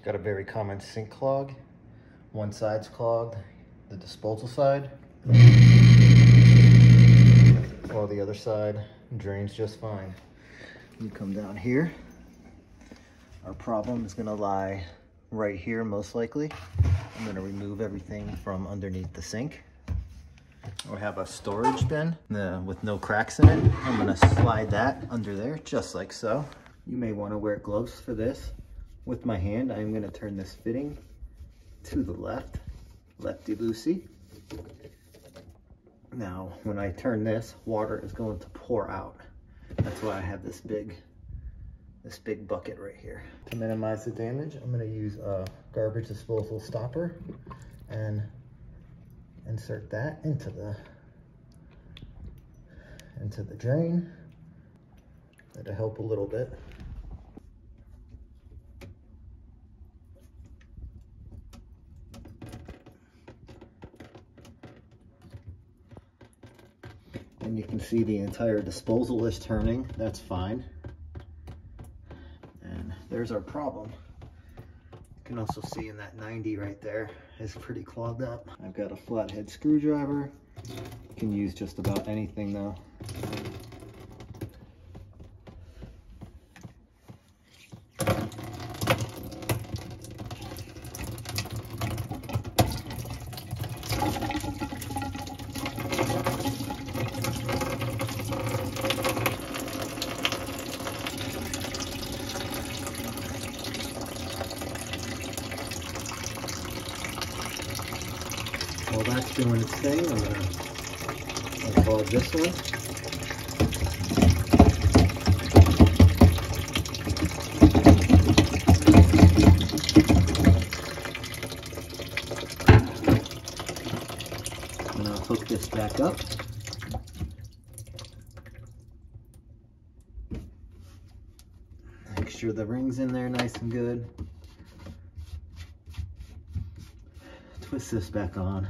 Got a very common sink clog. One side's clogged, the disposal side, while the other side drains just fine. You come down here, our problem is gonna lie right here most likely. I'm gonna remove everything from underneath the sink. We have a storage bin with no cracks in it. I'm gonna slide that under there just like so. You may wanna wear gloves for this. With my hand, I'm gonna turn this fitting to the left, lefty-loosey. Now, when I turn this, water is going to pour out. That's why I have this big bucket right here. To minimize the damage, I'm gonna use a garbage disposal stopper and insert that into the drain. That'll help a little bit. And you can see the entire disposal is turning. That's fine. And there's our problem. You can also see in that 90 right there is pretty clogged up. I've got a flathead screwdriver. You can use just about anything though. While that's doing its thing, I'm gonna clog this one. And I'll hook this back up. Make sure the ring's in there nice and good. Twist this back on.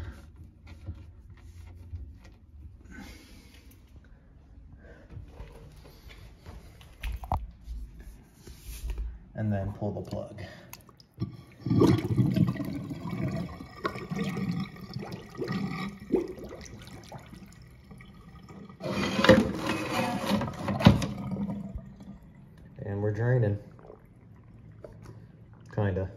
And then pull the plug. And we're draining. Kinda.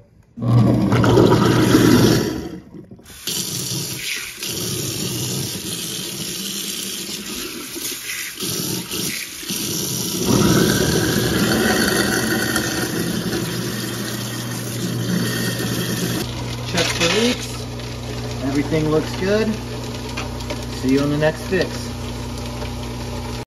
Check for leaks. Everything looks good. See you on the next fix.